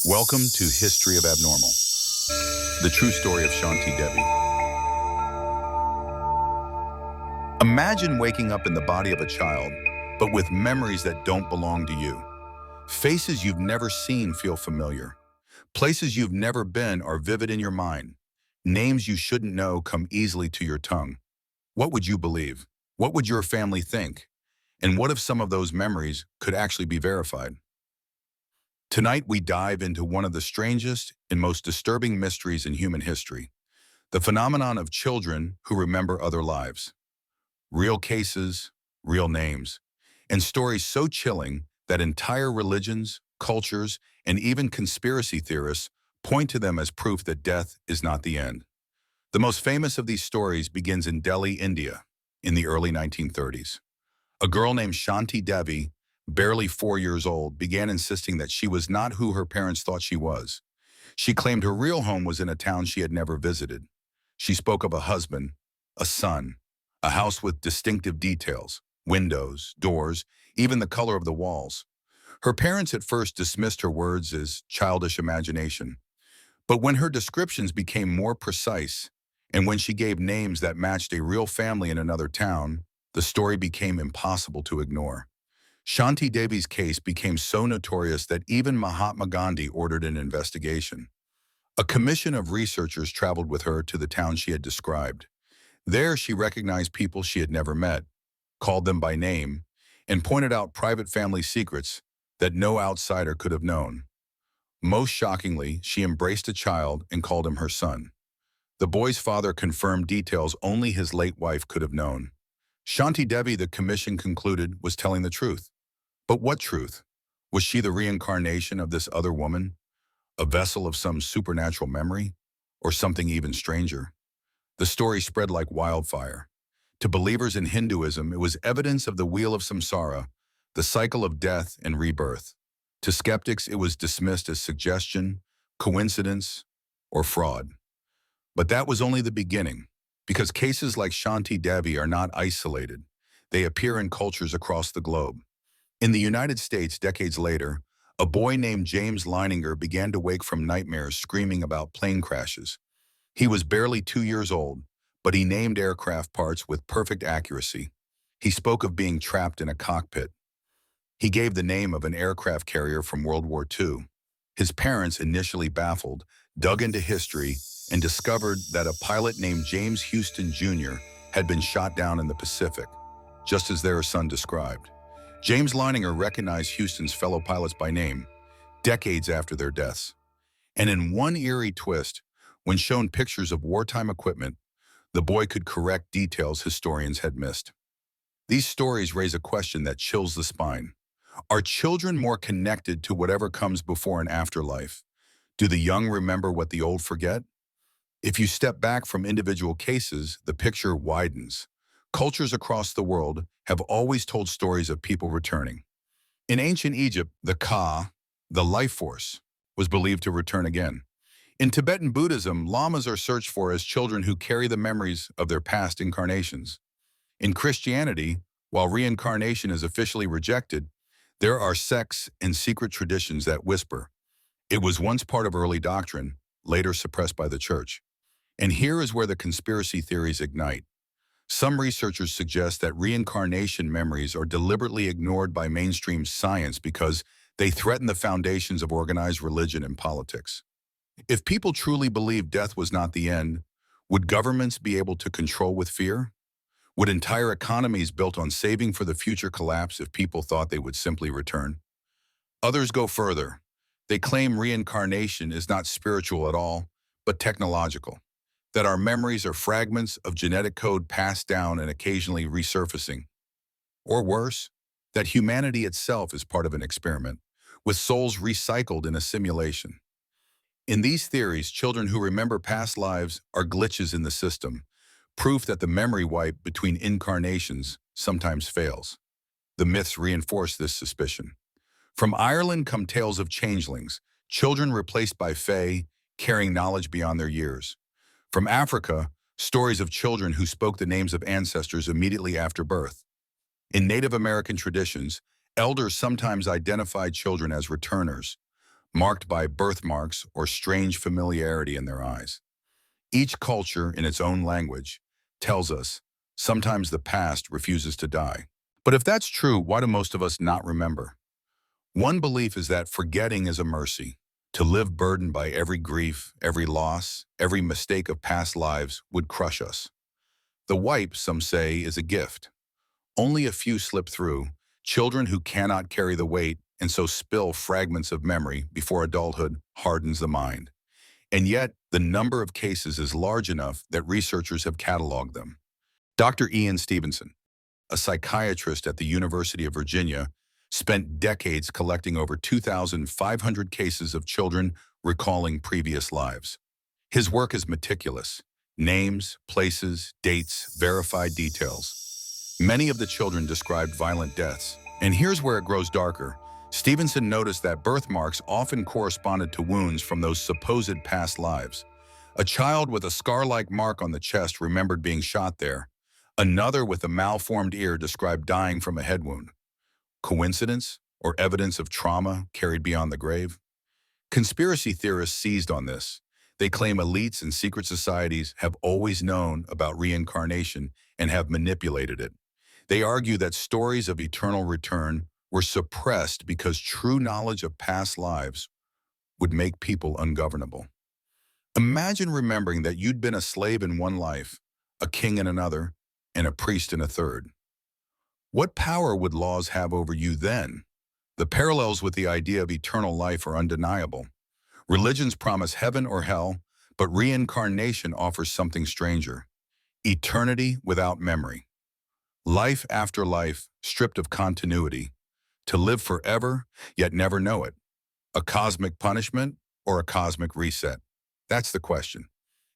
Welcome to History of Abnormal, the true story of Shanti Devi. Imagine waking up in the body of a child, but with memories that don't belong to you. Faces you've never seen feel familiar. Places you've never been are vivid in your mind. Names you shouldn't know come easily to your tongue. What would you believe? What would your family think? And what if some of those memories could actually be verified? Tonight, we dive into one of the strangest and most disturbing mysteries in human history, the phenomenon of children who remember other lives. Real cases, real names, and stories so chilling that entire religions, cultures, and even conspiracy theorists point to them as proof that death is not the end. The most famous of these stories begins in Delhi, India, in the early 1930s. A girl named Shanti Devi, barely 4 years old, began insisting that she was not who her parents thought she was. She claimed her real home was in a town she had never visited. She spoke of a husband, a son, a house with distinctive details, windows, doors, even the color of the walls. Her parents at first dismissed her words as childish imagination. But when her descriptions became more precise, and when she gave names that matched a real family in another town, the story became impossible to ignore. Shanti Devi's case became so notorious that even Mahatma Gandhi ordered an investigation. A commission of researchers traveled with her to the town she had described. There, she recognized people she had never met, called them by name, and pointed out private family secrets that no outsider could have known. Most shockingly, she embraced a child and called him her son. The boy's father confirmed details only his late wife could have known. Shanti Devi, the commission concluded, was telling the truth. But what truth? Was she the reincarnation of this other woman? A vessel of some supernatural memory? Or something even stranger? The story spread like wildfire. To believers in Hinduism, it was evidence of the wheel of samsara, the cycle of death and rebirth. To skeptics, it was dismissed as suggestion, coincidence, or fraud. But that was only the beginning, because cases like Shanti Devi are not isolated. They appear in cultures across the globe. In the United States, decades later, a boy named James Leininger began to wake from nightmares screaming about plane crashes. He was barely 2 years old, but he named aircraft parts with perfect accuracy. He spoke of being trapped in a cockpit. He gave the name of an aircraft carrier from World War II. His parents, initially baffled, dug into history and discovered that a pilot named James Houston Jr. had been shot down in the Pacific, just as their son described. James Leininger recognized Houston's fellow pilots by name, decades after their deaths. And in one eerie twist, when shown pictures of wartime equipment, the boy could correct details historians had missed. These stories raise a question that chills the spine. Are children more connected to whatever comes before an afterlife? Do the young remember what the old forget? If you step back from individual cases, the picture widens. Cultures across the world have always told stories of people returning. In ancient Egypt, the Ka, the life force, was believed to return again. In Tibetan Buddhism, lamas are searched for as children who carry the memories of their past incarnations. In Christianity, while reincarnation is officially rejected, there are sects and secret traditions that whisper. It was once part of early doctrine, later suppressed by the church. And here is where the conspiracy theories ignite. Some researchers suggest that reincarnation memories are deliberately ignored by mainstream science because they threaten the foundations of organized religion and politics. If people truly believed death was not the end, would governments be able to control with fear? Would entire economies built on saving for the future collapse if people thought they would simply return? Others go further. They claim reincarnation is not spiritual at all, but technological. That our memories are fragments of genetic code passed down and occasionally resurfacing. Or worse, that humanity itself is part of an experiment, with souls recycled in a simulation. In these theories, children who remember past lives are glitches in the system, proof that the memory wipe between incarnations sometimes fails. The myths reinforce this suspicion. From Ireland come tales of changelings, children replaced by fae, carrying knowledge beyond their years. From Africa, stories of children who spoke the names of ancestors immediately after birth. In Native American traditions, elders sometimes identified children as returners. marked by birthmarks or strange familiarity in their eyes. Each culture, in its own language, tells us sometimes the past refuses to die. But if that's true, why do most of us not remember? One belief is that forgetting is a mercy. To live burdened by every grief, every loss, every mistake of past lives would crush us. The wipe, some say, is a gift. Only a few slip through, children who cannot carry the weight and so spill fragments of memory before adulthood hardens the mind. And yet, the number of cases is large enough that researchers have cataloged them. Dr. Ian Stevenson, a psychiatrist at the University of Virginia, spent decades collecting over 2,500 cases of children recalling previous lives. His work is meticulous. Names, places, dates, verified details. Many of the children described violent deaths. And here's where it grows darker. Stevenson noticed that birthmarks often corresponded to wounds from those supposed past lives. A child with a scar-like mark on the chest remembered being shot there. Another with a malformed ear described dying from a head wound. Coincidence or evidence of trauma carried beyond the grave? Conspiracy theorists seized on this. They claim elites and secret societies have always known about reincarnation and have manipulated it. They argue that stories of eternal return were suppressed because true knowledge of past lives would make people ungovernable. Imagine remembering that you'd been a slave in one life, a king in another, and a priest in a third. What power would laws have over you then? The parallels with the idea of eternal life are undeniable. Religions promise heaven or hell, but reincarnation offers something stranger: eternity without memory. Life after life, stripped of continuity. To live forever, yet never know it. A cosmic punishment or a cosmic reset? That's the question.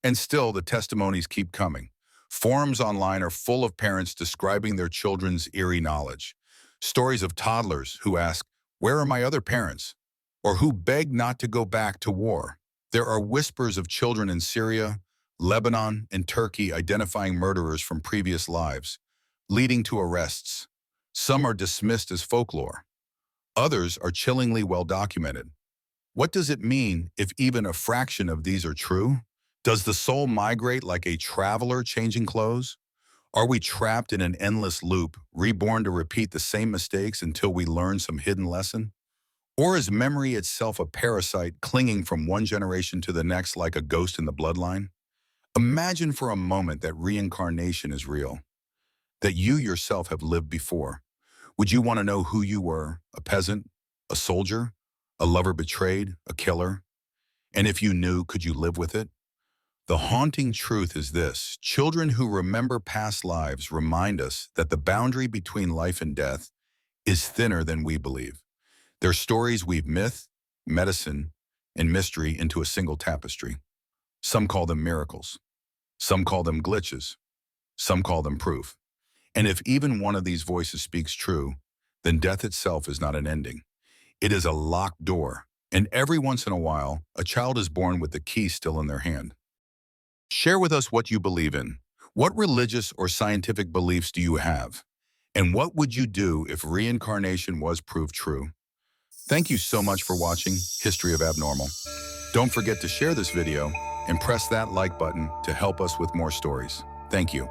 And still, the testimonies keep coming. Forums online are full of parents describing their children's eerie knowledge. Stories of toddlers who ask, "Where are my other parents?" or who beg not to go back to war. There are whispers of children in Syria, Lebanon, and Turkey identifying murderers from previous lives, leading to arrests. Some are dismissed as folklore. Others are chillingly well documented. What does it mean if even a fraction of these are true? Does the soul migrate like a traveler changing clothes? Are we trapped in an endless loop, reborn to repeat the same mistakes until we learn some hidden lesson? Or is memory itself a parasite clinging from one generation to the next like a ghost in the bloodline? Imagine for a moment that reincarnation is real, that you yourself have lived before. Would you want to know who you were? A peasant? A soldier? A lover betrayed? A killer? And if you knew, could you live with it? The haunting truth is this: children who remember past lives remind us that the boundary between life and death is thinner than we believe. Their stories weave myth, medicine, and mystery into a single tapestry. Some call them miracles. Some call them glitches. Some call them proof. And if even one of these voices speaks true, then death itself is not an ending. It is a locked door, and every once in a while, a child is born with the key still in their hand. Share with us what you believe in. What religious or scientific beliefs do you have? And what would you do if reincarnation was proved true? Thank you so much for watching History of Abnormal. Don't forget to share this video and press that like button to help us with more stories. Thank you.